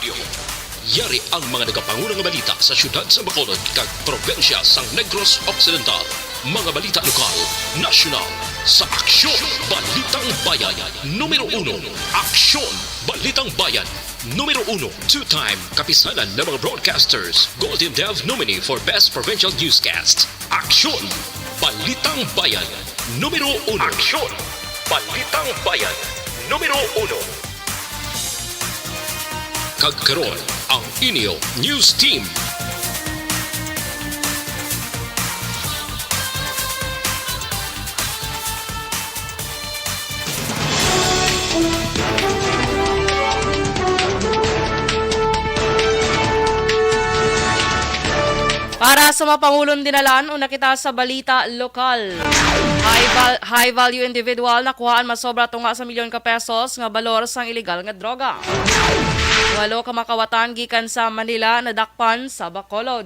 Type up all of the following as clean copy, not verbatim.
Radio. Yari ang mga nagapangunang balita sa syudad sa Bacolod kag probensya sang Negros Occidental. Mga balita lokal, nasyonal, sa Aksyon Balitang Bayan. Numero 1, Aksyon Balitang Bayan. Numero 1, two-time kapisanan ng mga broadcasters. Golden Dev nominee for Best Provincial Newscast. Aksyon Balitang Bayan. Numero 1. Aksyon Balitang Bayan. Numero 1. Kagkaroon ang inyo News Team. Para sa mapangulong dinalan, una kita sa balita lokal. High value individual nakuhaan masobra tunga sa milyon ka pesos nga balor sang illegal nga droga. Walo ka makawatan gikan sa Manila nadakpan sa Bacolod.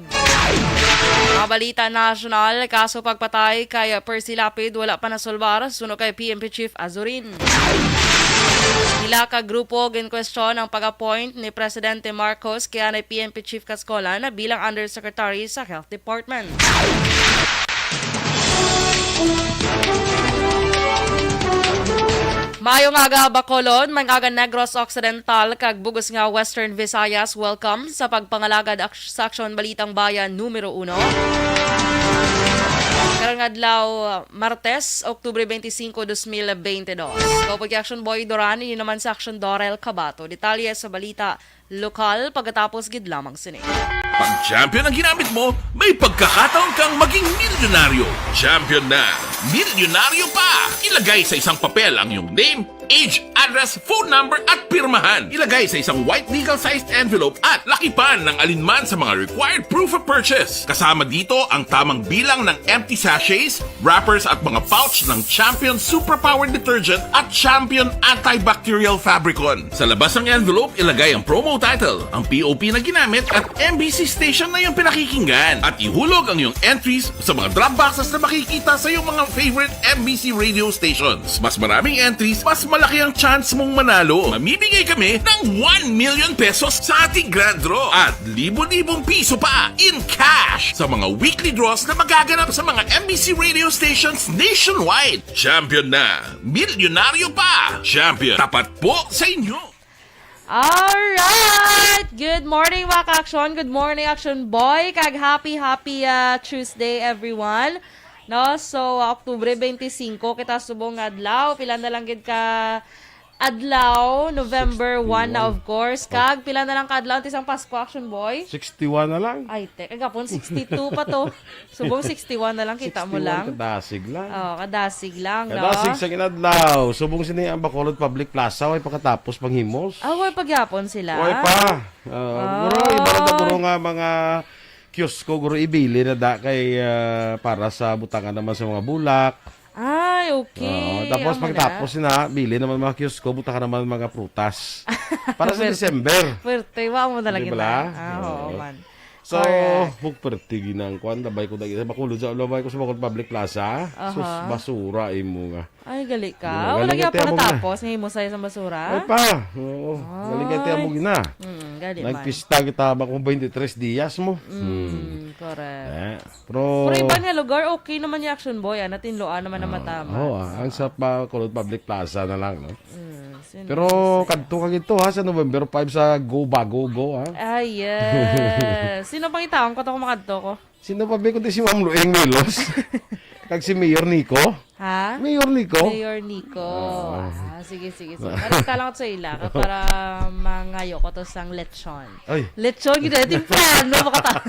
Mga balita national, kaso pagpatay kay Percy Lapid wala pa nasolbar suno kay PNP Chief Azurin. Nila ka grupo ginkwestiyon ang pag-appoint ni Presidente Marcos kaya na PNP Chief Cascolan na bilang Undersecretary sa Health Department. Mayong aga Bacolod, mangaga Negros Occidental kag bugos nga Western Visayas welcome sa pagpangalagad sa Aksyon Balitang Bayan numero 1. Karong adlaw Martes, Oktubre 25, 2022. Kapag Action Boy Doran, yun naman sa Action Dorel Cabato. Detalye sa balita lokal pagkatapos gid lamang sini. Pag champion ang ginamit mo, may pagkakataon kang maging milyonaryo. Champion na, milyonaryo pa! Ilagay sa isang papel ang iyong name, age, address, phone number at pirmahan. Ilagay sa isang white legal-sized envelope at lakipan ng alinman sa mga required proof of purchase. Kasama dito ang tamang bilang ng empty sachets, wrappers at mga pouch ng Champion Superpower Detergent at Champion Antibacterial Fabricon. Sa labas ng envelope, ilagay ang promo title, ang POP na ginamit at MBC station na yung pinakikinggan. At ihulog ang iyong entries sa mga drop boxes na makikita sa iyong mga favorite MBC radio stations. Mas maraming entries, mas malaki ang chance mong manalo. Mamibigay kami ng 1 million pesos sa ating grand draw at libo-libong piso pa in cash sa mga weekly draws na magaganap sa mga MBC radio stations nationwide. Champion na, milyonaryo pa. Champion, tapat po sa inyo. Alright! Good morning mga ka-action. Good morning Action Boy. Kag happy Tuesday everyone. No, so Oktubre 25 kita subong adlaw. Pila na lang gid ka adlaw, November 1 na of course. Kag pila na lang ka adlaw tisang Pasko Action Boy? 61 na lang. Ay, kagapon 62 pa to. Subong 61 na lang kita mo lang. Kadasig lang. Oh, kadasig lang, no? Kadasig sa kinadlaw. Subong sini ang Bacolod Public Plaza. Way pagkatapos panghimos. Way pagyapon sila. Way pa. Guro, iba na guro nga mga kiosko guro ibili na da kay para sa butangan naman sa mga bulak. Ay, okay. Tapos pagtapos na, bili naman mga kiosko, butangan naman mga prutas. Para sa December. Pwerte, wa mo talaga Di na. ba? Oo, man. So, bukperti ginang kwan, labay ko na Bacolod sa labay ko sa Bacolod Public Plaza. Sus, basura imo nga. Ay, gali ka. Galing Wala kay pa Tiamo natapos, ngayon mo sa'yo sa basura. Ay pa. Oo. Galing kay Tiamo gina. Gali man. Nagpista kita ba kung 23 dias mo? Correct. Pero iba nga lugar, okay naman yung Action Boy. Natinloan naman na matama. ang sa Bacolod Public Plaza na lang, no? Sino- Pero kadto ka gito ha sa November 5 sa Go Bago Go ha. Ay, yes. Sino pang itaon ko to kung makadto ko? Sino pa ba kundi si Ma'am Lueng Melos? Kag si Mayor Nico? Ha? Mayor Nico? Mayor Nico. Sige. Parang lang ko sa ila para mangayo ko to sang lechon. Ay. Lechon, gina. Timpan. No, makata.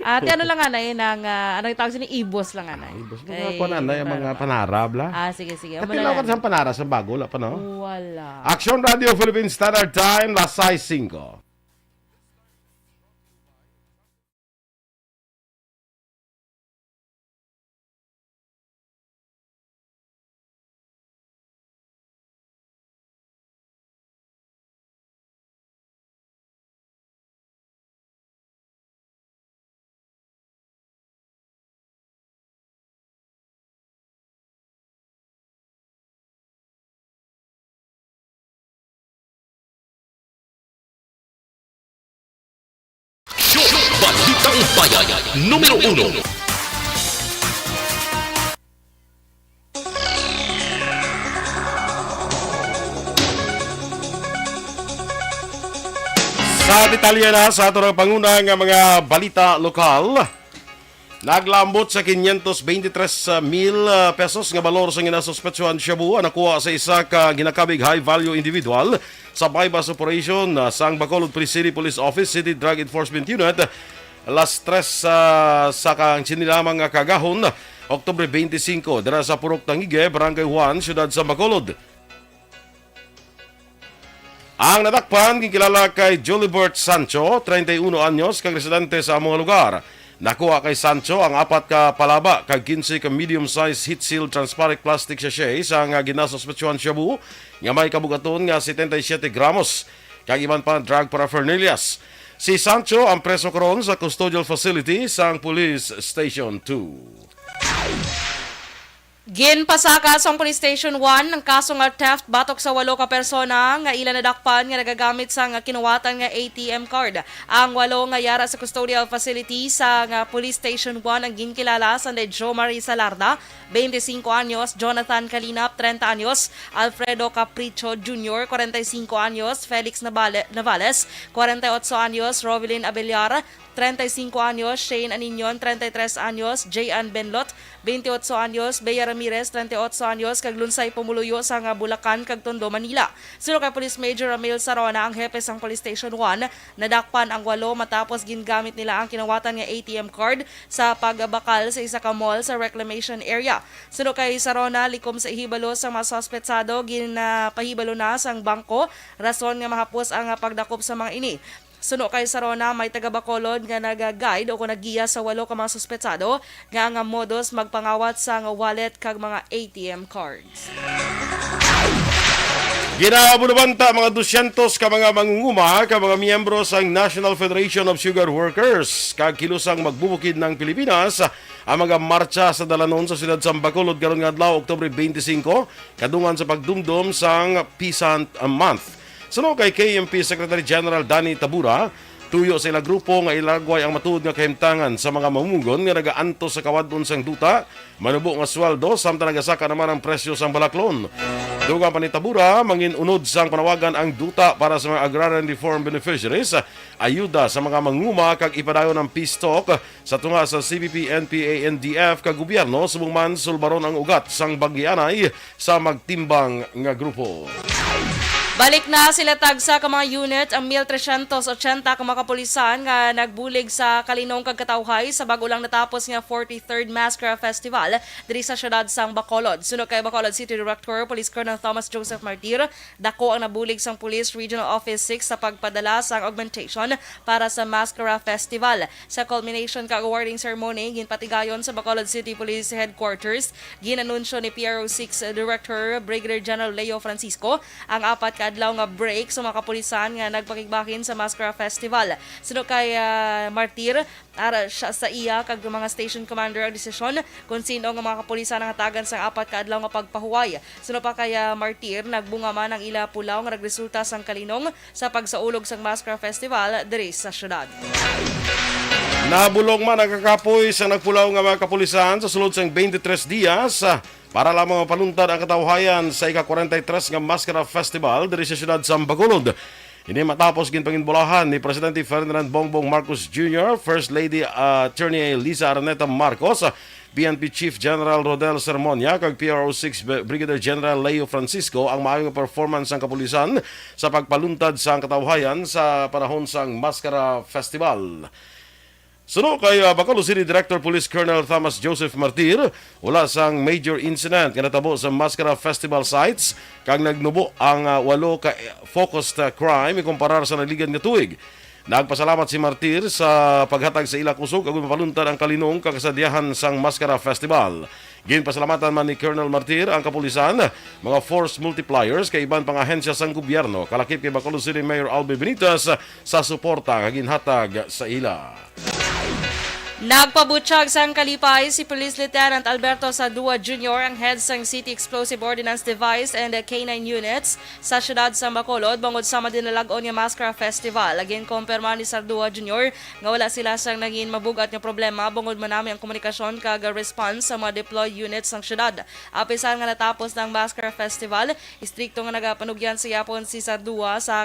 Ate, ano lang anay, ano yung tawag sini? Ibos lang anay. Ibos mga pananay, ang mga panarab la. Sige. Katilaw ka sa panara sa bago, la pa no? Wala. Action Radio Philippines Standard Time, las 6:05. Balitang Bayan, numero 1. Sa detalye na sa ato ng panguna nga mga balita lokal, naglambot sa 523,000 pesos nga balor sa ginasuspetsuhan shabu ang nakuha sa isa ka ginakabig high-value individual sa bypass operation sang Bacolod City Police Office City Drug Enforcement Unit alas 3 sa kang sinilamang nga kagahon, Oktubre 25, dira sa Purok Tangige, Barangay Juan, Siyudad sa Bacolod. Ang natakpan, kinkilala kay Jolibert Sancho, 31 anyos, kag residente sa mga lugar. Nakuha kay Sancho ang 4 ka palaba kag 15 ka medium-size heat-sealed transparent plastic sachet sa nga ginasuspetsuhan shabu nga may kabugaton nga 77 gramos kag iban pa drug paraphernalias. Si Sancho ang preso karon sa custodial facility sa Police Station 2. Ginpasaka sa Police Station 1 ng kaso nga theft batok sa 8 ka persona nga ila nadakpan nga nagagamit sa nga kinuwatan nga ATM card. Ang 8 nga yara sa custodial facility sa nga Police Station 1 ang ginkilala sa Jo Marie Salarda, 25 anyos, Jonathan Kalinap, 30 anyos, Alfredo Capricho Jr., 45 anyos, Felix Navales, 48 anyos, Rovelyn Abellar, 35 anyos, Shane Aninion, 33 anyos, Jayan Benlot, 28 anyos, Bea Ramirez, 38 anyos, kag Lunsay Pumuluyo sa nga Bulacan, kag Tondo, Manila. Sino kay Police Major Ramil Sarona, ang hepe sang Police Station 1, nadakpan ang 8 matapos gingamit nila ang kinawatan nga ATM card sa pagbakal sa isa ka mall sa reclamation area. Sino kay Sarona, likom sa ihibalo sa mga suspetsado, ginapahibalo na sang bangko, rason nga mahapos ang pagdakop sa mga ini. Suno kay Sarona, may taga-Bacolod nga nag-guide o nagiya sa 8 ka mga suspetsado nga ang modus magpangawat sa nga wallet kag mga ATM cards. Ginabulabanta mga 200 ka mga mangunguma ka mga miyembro sa National Federation of Sugar Workers kag kilusang magbubukid ng Pilipinas ang mga marcha sa dalanon sa siyudad sa Bacolod karon nga adlaw Oktubre 25 kadungan sa pagdumdum sang Peasant Month. Suno kay KMP Secretary General Danny Tabura, tuyo sa ilang grupo nga ilagway ang matuod nga kahimtangan sa mga mamunggon nga nagaanto sa kawadon sang duta, manubo nga sweldo samtang nagasaka naman ang presyo sang balaklon. Dugang pa ni Tabura, mangin unod sang panawagan ang duta para sa mga agrarian reform beneficiaries, ayuda sa mga manguma kag ipadayon ng peace talk sa tunga sa CBP, NPA, NDF kag gobyerno subong man sulbaron ang ugat sang bagyanay sa magtimbang nga grupo. Balik na sila tagsa ka mga unit ang 1,380 ka mga kapulisan nga nagbulig sa Kalinong kagkatawhay sa bago lang natapos nga 43rd Mascara Festival diri sa siyudad sang Bacolod. Suno kay Bacolod City Director Police Colonel Thomas Joseph Martir, dako ang nabulig sang Police Regional Office 6 sa pagpadala sang augmentation para sa Mascara Festival. Sa culmination ka awarding ceremony ginpatigayon sa Bacolod City Police Headquarters, ginanunsyo ni PRO6 Director Brigadier General Leo Francisco ang 4 adlaw nga break sa mga kapulisan nga nagpakigbakin sa Mascara Festival. Sino kay Martir, ara siya sa iya kag mga station commander ang desisyon kung sino nga mga kapulisan ang hatagan sa 4 ka adlaw nga pagpahuway. Sino pa kay Martir, nagbunga man ang ila pulaw nga nagresulta sang Kalinong sa pagsaulog sang Mascara Festival diri sa syudad. Nabulong man ang kakapoy sa nagpulaw nga mga kapulisan sa sulod sang 23 dias para lamang mapaluntad ang katawhayan sa ika-43 nga Mascara Festival diri sa siyudad sa Bacolod. Ini matapos ginpanginbulahan ni Presidente Ferdinand Bongbong Marcos Jr., First Lady Attorney Liza Araneta Marcos, PNP Chief General Rodel Sermonia kag PRO6 Brigadier General Leo Francisco ang maayong performance ng kapulisan sa pagpaluntad sa katawhayan sa panahon sang Mascara Festival. Suno kay Bacolod City Director Police Colonel Thomas Joseph Martir, wala sang major incident nga natabo sa Mascara Festival sites kag nagnubo ang 8 ka focused crime ikumparar sa naligan nga tuig. Nagpasalamat si Martir sa paghatag sa ila kusog ug mapaluntad ang Kalinong kakasadyahan sang Mascara Festival. Ginpasalamatan man ni Colonel Martir ang kapulisan, mga force multipliers kay iban pang ahensya sang gobyerno, kalakip kay Bacolod City Mayor Albi Benitez sa suporta nga ginhatag sa ila. Nagpabutyag sang kalipay si Police Lieutenant Alberto Sadua Jr. ang head sang City Explosive Ordnance Device and K9 units sa siyudad sa Bacolod bangod sa madinalagon nga Mascara Festival. Again, kumpirma ni Sadua Jr. nga wala sila sang naging mabugat nga problema bangod manami ang komunikasyon kag response sa mga deploy units sang siyudad. Apisan nga natapos ng Mascara Festival, istrikto nga nagapanugyan sa yapon si Sadua sa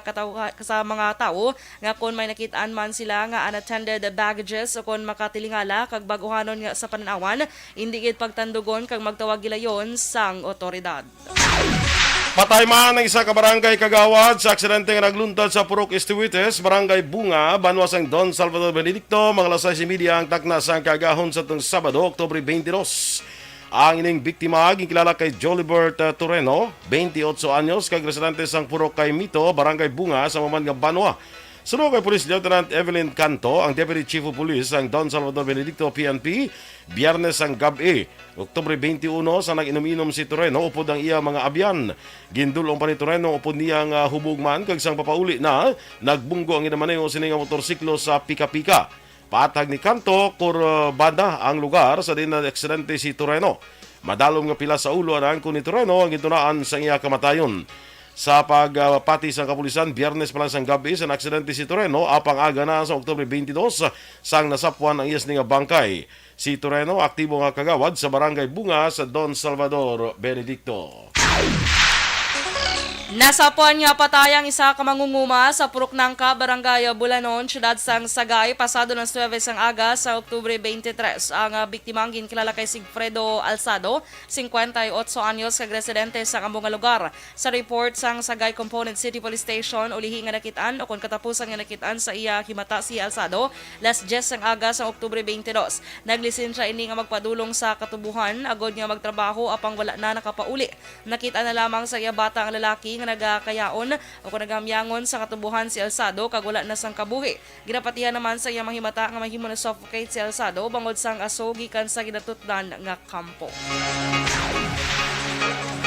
mga tao nga kung may nakitaan man sila nga unattended baggages o kung makatilingala kag baguhanon nga sa pananawan, hindi gid pagtandugon kag magtawag gilayon sang otoridad. Patay man ang isa ka barangay kagawad sa aksidente nga nagluntad sa Purok Estiwites, Barangay Bunga, Banwas ang Don Salvador Benedicto, mga alas 6:30 ang takna sang kagahon sa itong Sabado, Oktubre 22. Ang ining biktima gikilala kay Jolibert Toreno, 28 anyos, kag residente sang Purok kay Mito, Barangay Bunga sa Maman nga Banwa. Sunod kay Police Lieutenant Evelyn Canto, ang Deputy Chief of Police ang Don Salvador Benedicto PNP, Biyernes ang gabi, Oktubre 21 sa nag-inom-inom si Toreno upod ang iya mga abyan. Gindulong pa ni Toreno upod niyang hubugman kag sang papauli na nagbunggo ang inamaneo sining motorsiklo sa pika-pika. Patag ni Canto, kurbada ang lugar sa din na aksidente si Toreno. Madalom nga pila sa ulo ang ni Toreno ang gitunaan sa iya kamatayon. Sa pagpati sa kapulisan, Biyernes pa lang sang gabi sa aksidente si Toreno, apang aga na sa Oktubre 22 sang nasapuan ang iyas nga bangkay. Si Toreno aktibo nga kagawad sa Barangay Bunga sa Don Salvador Benedicto. Nasapuan nga patayang isa ka mangunguma sa Purok Nangka, Barangay Bulanon, siyudad sang Sagay, pasado ng 9 sang aga sa Oktubre 23. Ang biktimang ginkilala kay Sigfredo Alsado, 58 anyos, kag residente sa ambong lugar. Sa report sang Sagay Component City Police Station, ulihi nga nakitaan o kung katapusan nga nakitaan sa iya himata si Alsado, last 10 sang aga sa Oktubre 22. Naglisensya ini nga magpadulong sa katubuhan, agod nga magtrabaho apang wala na nakapauli. Nakita na lamang sa iya bata ang lalaki nga nagakayaon o kung nagamyangon sa katubuhan si Alsado kag wala na sang kabuhi. Ginapatihan naman sa iyang mahimata nga mahimo na suffocate si Alsado bangod sang aso gikan sa ginatutdan nga kampo.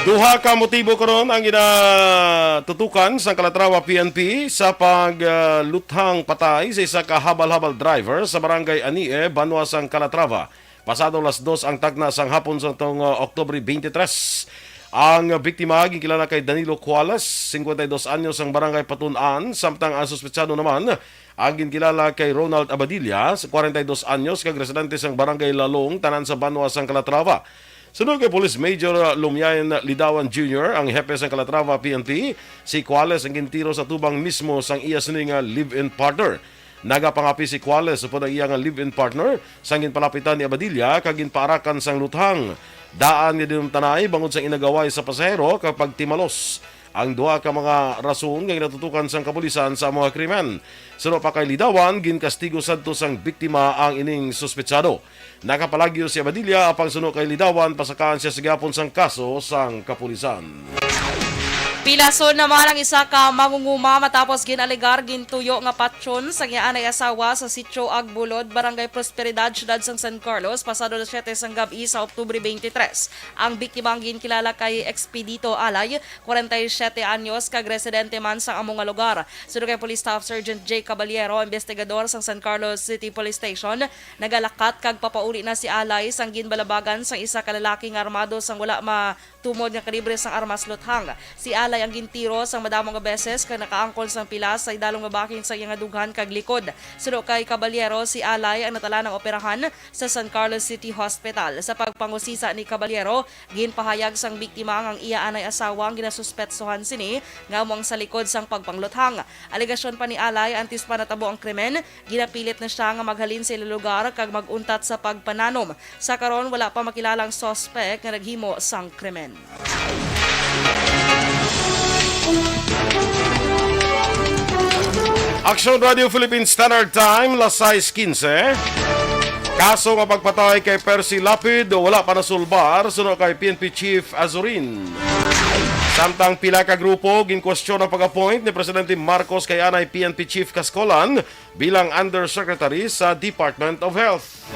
Duha ka motibo karon ang ginatutukan sa Calatrava PNP sa pagluthang patay sa isa ka habal-habal driver sa Barangay Anie, Banwa sang Calatrava. Pasado las 2 ang tagna sang hapon sa Oktubre 23. Ang biktima gikilala kay Danilo Cuales, 52 anyos ang Barangay Patunan, samtang ang suspetsado naman ang ginkilala kay Ronald Abadilla, 42 anyos, kag residente sang Barangay Lalong, tanan sa Banwa sang Calatrava. Sunod kay Police Major Lumiayan Lidawan Jr., ang hepe sang Calatrava PNP, si Cuales ang gintiro sa tubang mismo sang iya sining live-in partner. Nagapangapi si Cuales upod ang iyang live-in partner sang ginpalapitan ni Abadilla kag ginpaarakan sang luthang. Daan nga dinumtanay bangod sa inagaway sa pasahero kapag timalos. Ang duha ka mga rason nga ginatutukan sang kapulisan sa mga krimen. Sunod pa kay Lidawan, ginkastigo sadto sang biktima ang ining suspetsado. Nakapalagyo si Abadilla apang sunod kay Lidawan pasakaan siya sa gapon sang kaso sang kapulisan. Pilason naman ang isa ka mangunguma matapos ginaligar gintuyo nga patsyon sa gianay asawa sa Sitio Agbulod, Barangay Prosperidad, siyudad sang San Carlos, pasado na 7 sang gabi sa Oktubre 23. Ang biktima ginkilala kay Expedito Alay, 47 anyos, kag residente man sa among nga lugar. Sunod kay Police Staff Sergeant J. Caballero, investigador sang San Carlos City Police Station, nagalakat kag papauli na si Alay sang ginbalabagan sang isa ka lalaki nga armado sang wala matumod nga kalibre sang armas luthang. Si Alay ang gintiro sang madamong nga beses kag nakaangkol sang pilas sa idalong nga baking sa iyang dughan kag likod. Sunod kay Caballero, si Alay ang natala ng operahan sa San Carlos City Hospital. Sa pagpangusisa ni Caballero, ginpahayag sang biktima ang iya anay asawa ang ginasuspetsohan sini nga among sa likod sang pagpangluthang. Alegasyon pa ni Alay antes pa natabo ang krimen, ginapilit na siya nga maghalin sa ilang lugar kag maguntat sa pagpananom. Sa karon wala pa makilalang suspect nga naghimo sang krimen. Action Radio Philippine Standard Time, las 6:15. Kaso nga pagpatay kay Percy Lapid, wala pa nasulbar, sunod kay PNP Chief Azurin. Samtang pila ka grupo ginkwestiyon ang pag-appoint ni Presidente Marcos kay anay PNP Chief Cascolan bilang Undersecretary sa Department of Health.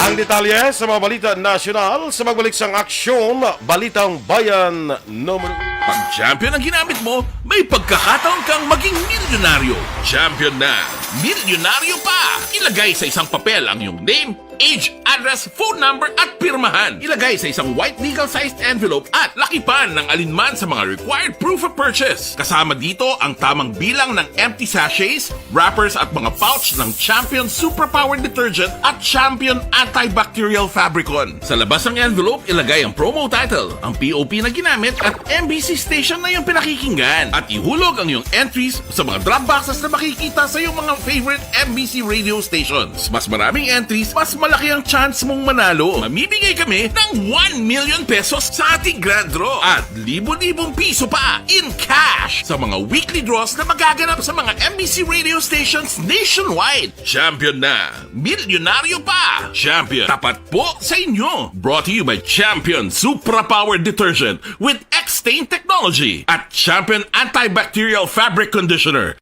Ang detalye sa mga balita nasyonal sa magbalik sang aksyon, Balitang Bayan numero. Pag champion ang ginamit mo, may pagkakataon kang maging milyonaryo. Champion na, milyonaryo pa! Ilagay sa isang papel ang iyong name, age, address, phone number at pirmahan. Ilagay sa isang white legal-sized envelope at lakipan ng alinman sa mga required proof of purchase. Kasama dito ang tamang bilang ng empty sachets, wrappers at mga pouch ng Champion Superpower Detergent at Champion Antibacterial Fabricon. Sa labas ng envelope, ilagay ang promo title, ang POP na ginamit at MBC station na yung pinakikinggan. At ihulog ang iyong entries sa mga drop boxes na makikita sa iyong mga favorite MBC radio stations. Mas maraming entries, mas malaki ang chance mong manalo. Mamibigay kami ng 1 million pesos sa ating grand draw at libo-libong piso pa in cash sa mga weekly draws na magaganap sa mga MBC radio stations nationwide. Champion na, milyonaryo pa. Champion, tapat po sa inyo. Brought to you by Champion Superpower Detergent with X-Stain Technology at Champion Antibacterial Fabric Conditioner.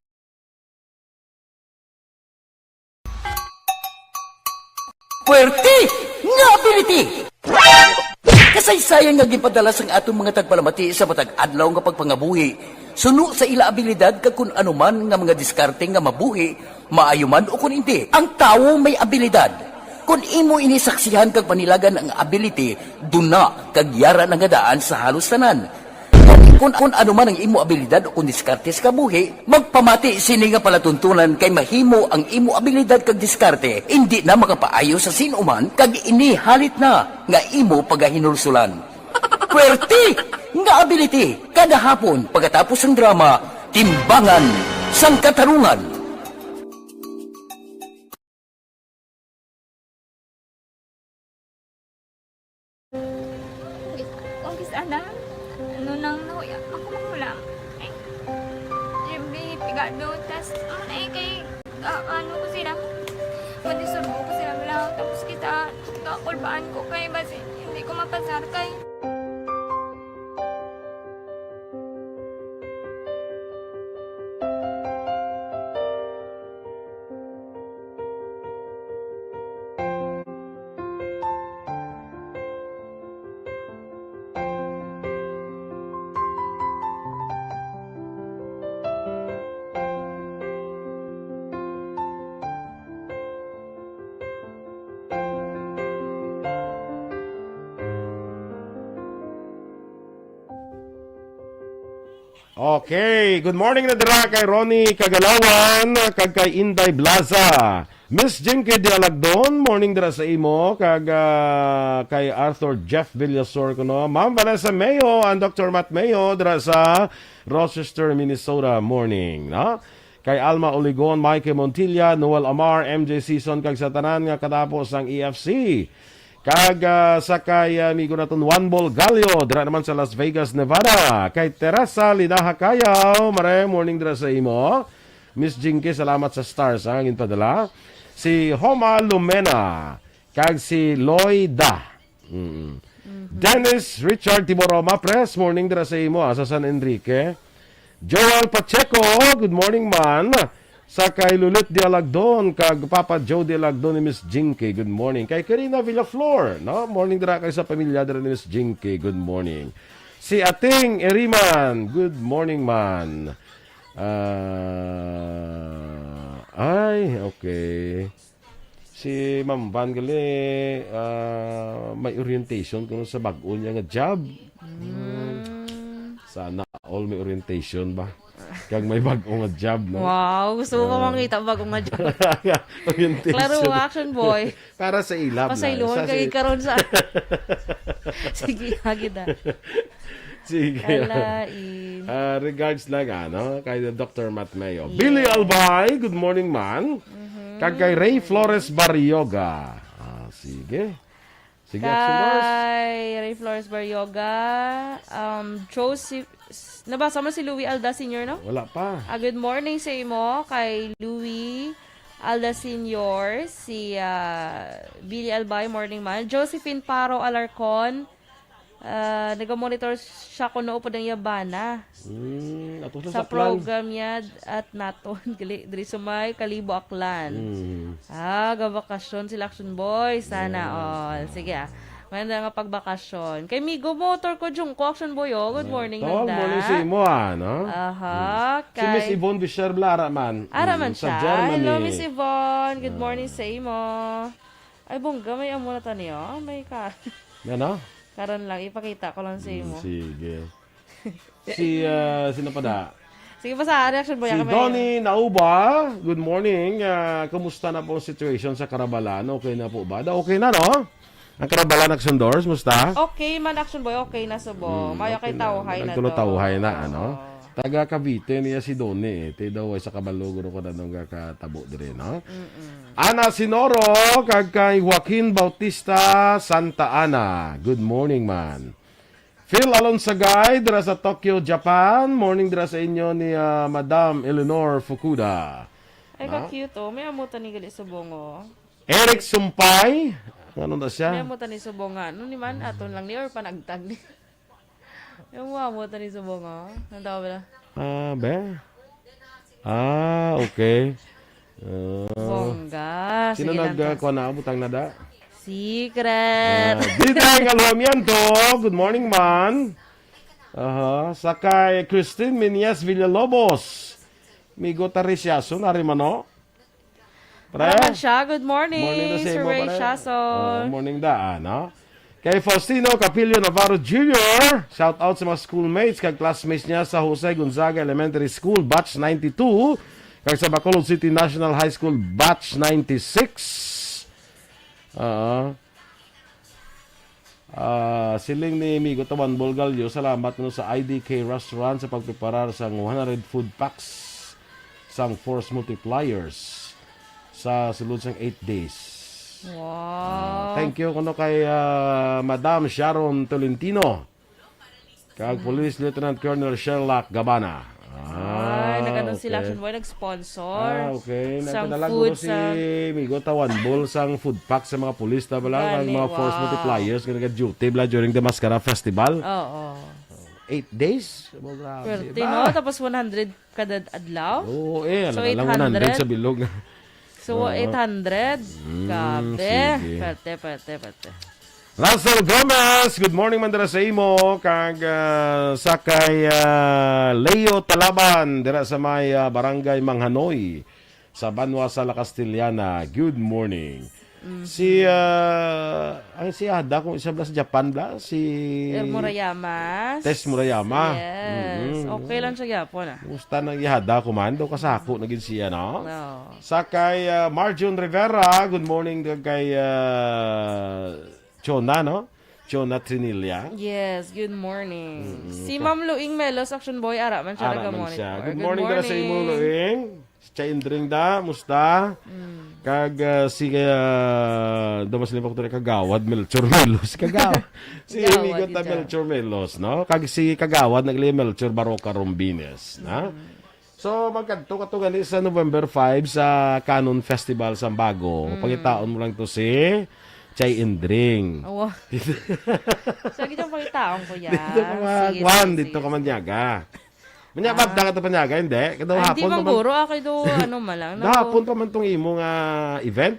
Puwerte nga ability! Kasaysayan nga gipadala sang atong mga tagpalamati sa matag adlaw nga pagpangabuhi. Suno sa ila abilidad kag kun anuman nga mga diskarte nga mabuhi, maayo man o kun hindi. Ang tawo may abilidad. Kung imo inisaksihan kag panilagan ang ability, duna kag yara nga daan sa halos tanan. Kung ano man ang imo abilidad o kung diskarte sa kabuhi, magpamati sini nga palatuntunan kay mahimo ang imo abilidad kag diskarte, hindi na makapaayo sa sinuman kag inihalit na nga imo pagahinulsulan. Puwerte nga ability, kada hapon pagkatapos ng drama, Timbangan sang Katarungan. Ongkis ana, nunang nahuya ako makulang. Ay, Jimmy, pigado, tas, kay, ano ko sila, madisurbo ko sila lang, tapos kita, kakulbaan ko kay, basi, hindi ko mapasar kay. Okay, good morning na dira kay Ronnie Kagalawan, kag kay Inday Blaza. Miss Jinky Dialagdon, morning dira sa imo, kag kay Arthur Jeff Villasor kuno. Ma'am Vanessa Mayo and Dr. Matt Mayo dira sa Rochester, Minnesota, morning, no? Kay Alma Oligon, Mike Montilla, Noel Amar, MJ Season, kag sa tanan nga katapos ang EFC. Kag sa kay amigo naton Juan Bol Gallo, dira naman sa Las Vegas, Nevada. Kay Teresa Linaha Kayaw, mare morning dira sa imo. Miss Jinky, salamat sa stars ang ginpadala. Si Homa Lumena, kag si Loida. Dennis Richard Tiboroma, press morning dira sa imo sa San Enrique. Joel Pacheco, good morning man. Sa kay Lulit Dialagdon, kag Papa Joe Dialagdon ni Miss Jinky, good morning. Kay Karina Villaflor, no? Morning dira kay sa pamilya dira ni Miss Jinky, good morning. Si Ating Eriman, good morning man. Ay, okay. Si Ma'am Vangali, may orientation kung sa bag-o niya nga job. Sana all may orientation ba? Kag may bag-o nga job, no? Wow, gusto mo pa makita bagong nga dyan. Orientation. Klaro action boy. Para sa ilab Pasayloon kay karon sa... Sige, hagid na. Sige. Alain. Regards lang, ano, kay Dr. Matt Mayo. Yeah. Billy Albay, good morning, man. Kag kay Ray Flores Barrioga. Sige. Sige, action boys. Kay Ray Flores Barrioga. Joseph... Nabasa mo si Louie Alda Sr., no? Wala pa. Good morning sa imo kay Louie Alda Sr., si Billy Albay, morning man. Josephine Paro Alarcon, Nagamonitor siya kuno po ng Yabana Ato sa program niya at naton diri sumay Kalibo Aklan. Gabakasyon sila Action Boy. Sana all. Sige Maganda nga pagbakasyon. Kay Migo Motor ko Jung ko Action Boy. Good morning Good nanda. morning si mo, no? Aha. Si Miss Yvonne Bisherbla, Araman. Araman Sa siya. Germany. Hello, Miss Yvonne. Good morning sa imo. Ay, bongga. May amo na taniyo. May Yan, no? karon lang. Ipakita ko lang sa imo. Sige. Sino pa da? Sige pa sa reaction boy. Si Donnie Nauba. Good morning. Kumusta na po ang situation sa Karabalan? Okay na po ba? Okay na, no? Ang Karabalan Action Doors, musta? Okay man, Action Boy. Okay na subo. Mayo kay tawhay na to. Nagtulo-tawhay na, ano? Taga Cavite niya si Donnie. Te daw ay sa Kabaluguro ko na nung kakatabo dire, no? Ana Sinoro, kag kay Joaquin Bautista Santa Ana. Good morning, man. Phil Alonsagay, dira sa Tokyo, Japan. Morning dira sa inyo ni Madam Eleanor Fukuda. Ay, ka-cute oh. May amutan ni gali subongo. Eric Sumpay. Ano na May siya? amutan ni subonga. Ano ni man? Aton lang ni or panagtag ni. Yung amutan ni subongo. Ano daw ba? Be? Okay. Bongga. Sino Sige lang. nagkuha na? Butang na da? Secret. Didang Alhamiento. Good morning, man. Sakay Christine Minias Villalobos. Migo Tarisyaso. Narimano? Paraman siya. Good morning. Morning na sa Sir imo, Ray pare. Shason. Morning da, no? Kay Faustino Capilio Navarro Jr. Shout out sa mga schoolmates kag classmates niya sa Jose Gonzaga Elementary School Batch 92 kag sa Bacolod City National High School Batch 96. Siling ni Migo Tawan Bolgalyo, salamat no sa IDK Restaurant sa pagpreparar sa 100 food packs sang force multipliers sa sulod sang 8 days. Wow. Thank you kuno kay Madam Sharon Tolentino. Kag Police Lieutenant Colonel Sherlock Gabana. Ay, nagano sila Action Boy nag-sponsor. Okay. Sang Nagpadala food ko si sa Migo Tawan Bol sang food pack sa mga pulis na bala kag Gani, mga force wow. multipliers kag nag-duty bala during the Mascara Festival. Oo. 8 days. Grabe. Swerte, no? Tapos 100 kada adlaw. Oo, So, alam lang 100 800? sa bilog. So, 800. Gabi. sige. Pwerte. Russell Gomez, good morning man dira sa imo kag sakay Leo Talaban dira sa may barangay Manghanoy sa Banwa Sala Castillana. Good morning. Si Ada kung isa bla sa Japan bla si Murayama. Tess Murayama. Yes. Okay lang siya yapon Gusta nang ihada ko man daw kasako naging siya no. No. Sakay Marjon Rivera, good morning kay Chona, no? Chona Trinilla. Yes, good morning. Si Ma'am Luing Melos, Action Boy, ara man siya Ara man nag-monitor. siya. Good morning dara sa imo, Luing. Sa Indring da, musta? Kag si damas lipak to Kagawad Melchor Melos, Kagawad. Si Kagawad, Amigo ta ito. Melchor Melos, no? Kag si Kagawad nagli Melchor Baroka Rombines, na? So magkadto ka to gali sa November 5 sa Canon Festival sa Bago. Pangitaon mo lang to si Chay Indring. Oh. Sige dyan pakitaon ko yan. Dito ka magwan, dito ka manyaga. Manyabab ka to panyaga, hindi? Kadaw Hindi hapon bang naman. guro, ako'y do, ano malang. Hapon pa man tong imong event.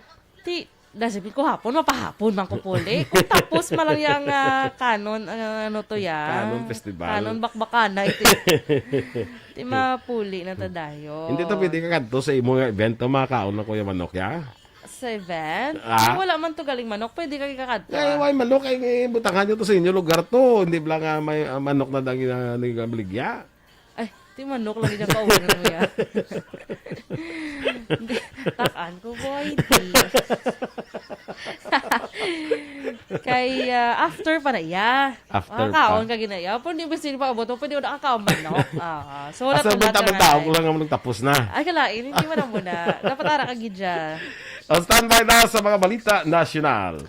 Dasipin ko hapon, mapahapon man ko puli. Kung tapos malang yung kanon, ano to yan? Canon Festival. Kanon bakbakana. Iti mapuli na tadayo. Hindi to pwede ka kadto sa imong event to makaon na Kuya Manok ya. Sa event? Ah. Wala man to galing manok, pwede ka kakadto. Ay, why manok ay butangan nyo to sa inyo lugar to. Hindi bla nga may manok na dangi na nagabaligya. Ay, ti manok lang dyan kauwi mo yan. Takaan ko, boy. Kay after pa na iya. After Kaon pa. ka ginaya. Pwede ba sila pa abot? Pwede ko nakakaon manok. So wala Asa to lahat banta tao ko lang naman tapos na. Ay, kalain. Hindi mo na muna. Dapat ara ka gidya. O standby na sa mga balita national.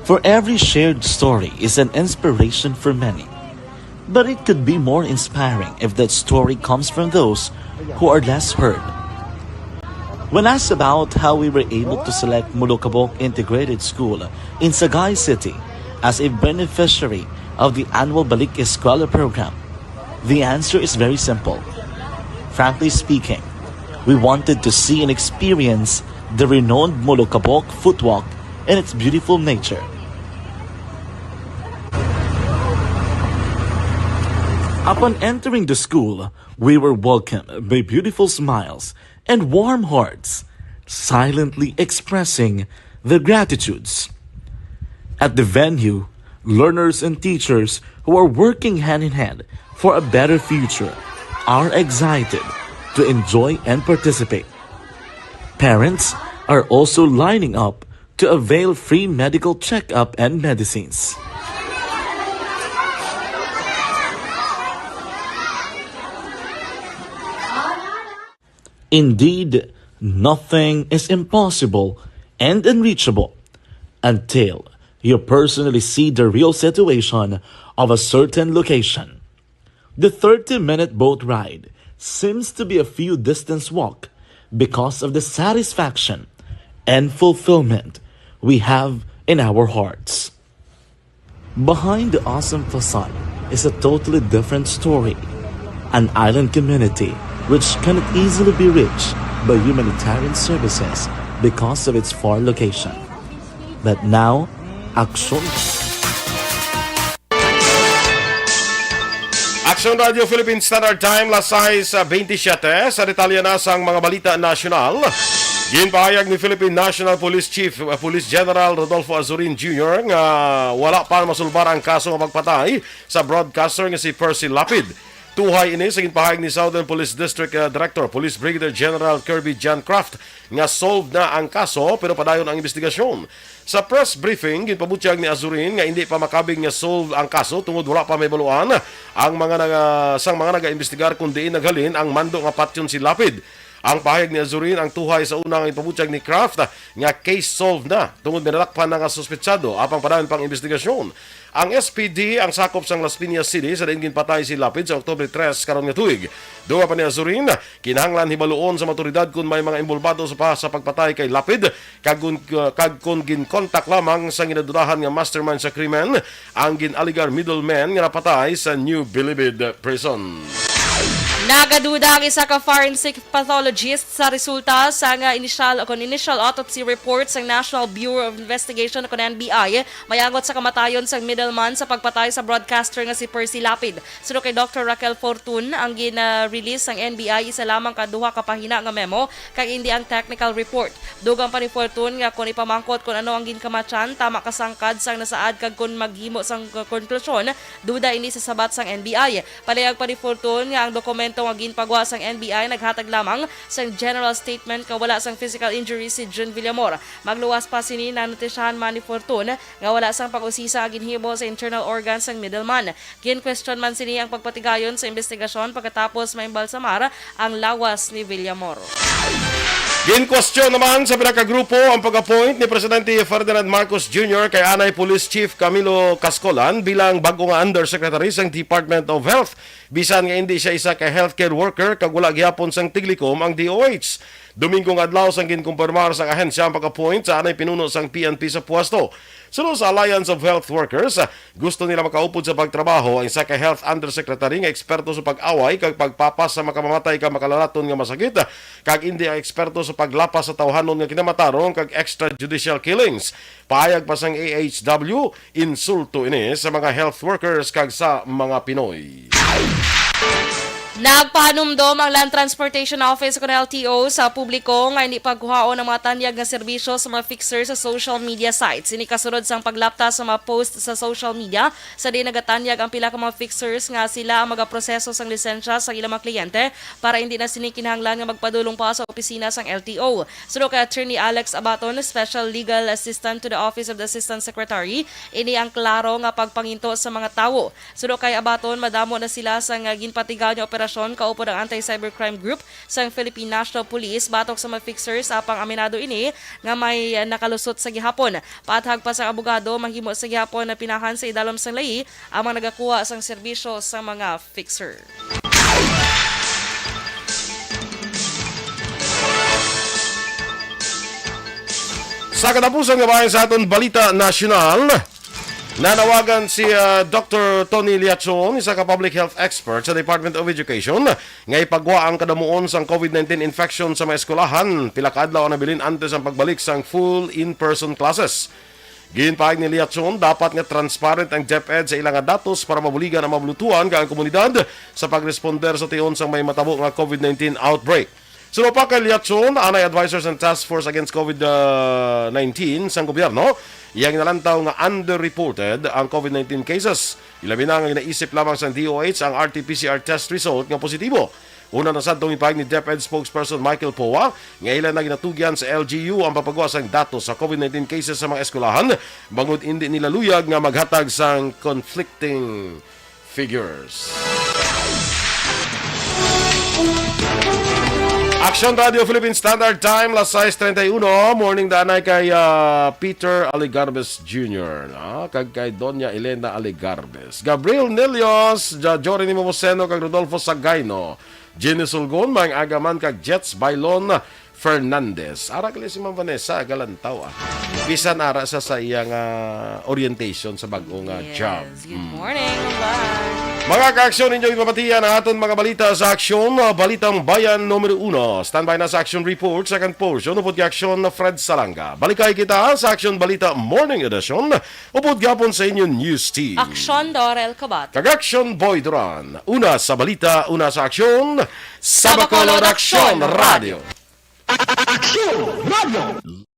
For every shared story is an inspiration for many. But it could be more inspiring if that story comes from those who are less heard. When asked about how we were able to select Mulukabok Integrated School in Sagay City as a beneficiary of the annual Balik Eskwela program, the answer is very simple. Frankly speaking, we wanted to see and experience the renowned Mulukabok footwalk in its beautiful nature. Upon entering the school, we were welcomed by beautiful smiles and warm hearts, silently expressing their gratitudes. At the venue, learners and teachers who are working hand in hand for a better future are excited to enjoy and participate. Parents are also lining up to avail free medical checkup and medicines. Indeed, nothing is impossible and unreachable until you personally see the real situation of a certain location. The 30-minute boat ride seems to be a few distance walk because of the satisfaction and fulfillment we have in our hearts. Behind the awesome facade is a totally different story. An island community which cannot easily be reached by humanitarian services because of its far location. But now, action. Action Radio Philippine Standard Time, las 6:27. Sa detalye na sang mga balita nasyonal. Ginpahayag ni Philippine National Police Chief Police General Rodolfo Azurin Jr. nga wala pa masulbar ang kaso ng pagpatay sa broadcaster nga si Percy Lapid. Tuhay ini sa ginpahayag ni Southern Police District Director Police Brigadier General Kirby John Craft nga solved na ang kaso pero padayon ang investigasyon. Sa press briefing, ginpabutyag ni Azurin nga hindi pa makabing nga solve ang kaso tungod wala pa may baluan ang mga naga-investigar kundi naghalin ang mando nga patyon si Lapid. Ang pahayag ni Azurin ang tuhay sa unang ipabutyag ni Craft nga case solved na tungod binalakpan na nga suspetsado apang padayon pang investigasyon. Ang SPD ang sakop sang Las Piñas City sa daing ginpatay si Lapid sa Oktubre 3 karon nga tuig. Duwa pa ni Azurin, kinahanglan hibaluon sa motoridad kung may mga involvado sa pagpatay kay Lapid kag kung ginkontak lamang sa ginadudahan nga mastermind sa krimen ang ginaligar middleman nga napatay sa New Bilibid Prison. Nagaduda ang isa ka forensic pathologist sa resulta sa nga initial autopsy report sa National Bureau of Investigation o NBI mayangot sa kamatayon sa middleman sa pagpatay sa broadcaster nga si Percy Lapid. Suno kay Dr. Raquel Fortun, ang gina-release ng NBI isa lamang kaduha ka pahina nga memo kag hindi ang technical report. Dugang pa ni Fortun nga kung ipamangkot kung ano ang ginkamatyan tama kasangkad sang nasaad kag kung maghimo sang konklusyon duda ini sa sabat sang NBI. Palayag pa ni Fortun nga ang dokumento nga ginpagawa sang NBI naghatag lamang sang general statement nga wala sang physical injury si John Villamor. Magluwas pa sini na notisyahan man ni Fortun nga wala sang pag-usisa ang ginhimo sa internal organs sang middleman. Gin-question man sini ang pagpatigayon sa investigasyon pagkatapos maimbalsamar ang lawas ni Villamor. Gin-question naman sa pinakagrupo ang pag-appoint ni Presidente Ferdinand Marcos Jr. kay Anay Police Chief Camilo Cascolan bilang bago nga Undersecretary sang Department of Health. Bisan nga hindi siya isa ka healthcare worker kag wala gihapon sang tiglikom ang DOH. Dominggo nga adlaw sang ginkumpirmar sang ahensya ang pag-appoint sa anay pinuno sang PNP sa pwesto. Sunod sa Alliance of Health Workers, gusto nila makaupod sa pagtrabaho ang isa ka Health Undersecretary nga eksperto sa pag-away kag pagpapas sa makamamatay ka makalalaton nga masakit kag hindi ang eksperto sa paglapas sa tawhanon nga kinamatarong kag extrajudicial killings. Pahayag pa sang AHW, insulto ini sa mga health workers kag sa mga Pinoy. Nagpahanumdom ang Land Transportation Office o LTO sa publiko nga hindi pagkuhaon ng mga tanyag na serbisyo sa mga fixer sa social media sites. Ini kasunod sang paglapta sa mga post sa social media sa di nagatanyag ang pila ka mga fixers nga sila ang magaproseso sang lisensya sa ilang mga kliyente para hindi na sinikinahanglan nga magpadulong pa sa opisina sang LTO. Sunod kay Attorney Alex Abaton, Special Legal Assistant to the Office of the Assistant Secretary, ini ang klaro nga pagpanginto sa mga tawo. Sunod kay Abaton, madamo na sila sa ginpatigaw nga operasyon operasyon kaupod ang Anti-Cybercrime Group sa Philippine National Police batok sa mga fixers apang aminado ini nga may nakalusot sa gihapon. Paathag pa sa abogado mahimo sa gihapon na pinahan sa idalom sang lahi ang mga nagakuha sang serbisyo sa mga fixer. Sa katapusan nga bayan sa aton Balita Nasyonal, nanawagan si Dr. Tony Liachon, isa ka public health expert sa Department of Education, nga ipagwa ang kadamuon sang COVID-19 infection sa mga eskwelahan. Pila ka adlaw na bilin antes ang pagbalik sang full in-person classes. Ginpahag ni Liachon, dapat nga transparent ang DepEd sa ilang nga datos para mabuligan ang mabulutuan ka ang komunidad sa pagresponder sa tiyon sang may matabo nga COVID-19 outbreak. Suno pa kay Liachon, anay advisors and task force against COVID-19 sang gobyerno, iyang nalantaw nga underreported ang COVID-19 cases. Ilabi na nga inaisip lamang sa DOH ang RT-PCR test result nga positibo. Una na sad ipahag ni DepEd spokesperson Michael Poa, nga ilan na ginatugyan sa LGU ang papagawa sang datos sa COVID-19 cases sa mga eskwelahan, bangod hindi nila luyag nga maghatag sang conflicting figures. Action Radio Philippine Standard Time, las 6:31, morning danay kay Peter Aligarbes Jr. Kag kay Doña Elena Aligarbes. Gabriel Nelios, Jory ni Momoseno, kag Rodolfo Sagayno. Jenny Sulgon, mga agaman kag Jets Bailon Fernandez. Ara kali si Ma'am Vanessa, galantaw Bisan ara sa iyang orientation sa bagong job. Good morning, bye. Mga ka-aksyon, ninyo ipapatiyan ang aton mga balita sa aksyon. Balitang Bayan numero 1. Standby na sa action report, second portion. Upod ka-aksyon na Fred Salanga. Balikay kita sa aksyon balita morning edition. Upod gapon sa inyong news team. Aksyon Dorel Kabat. Kag-aksyon Boy Duran. Una sa balita, una sa aksyon. Sa Bacolod Aksyon Radio. Aksyon Radio.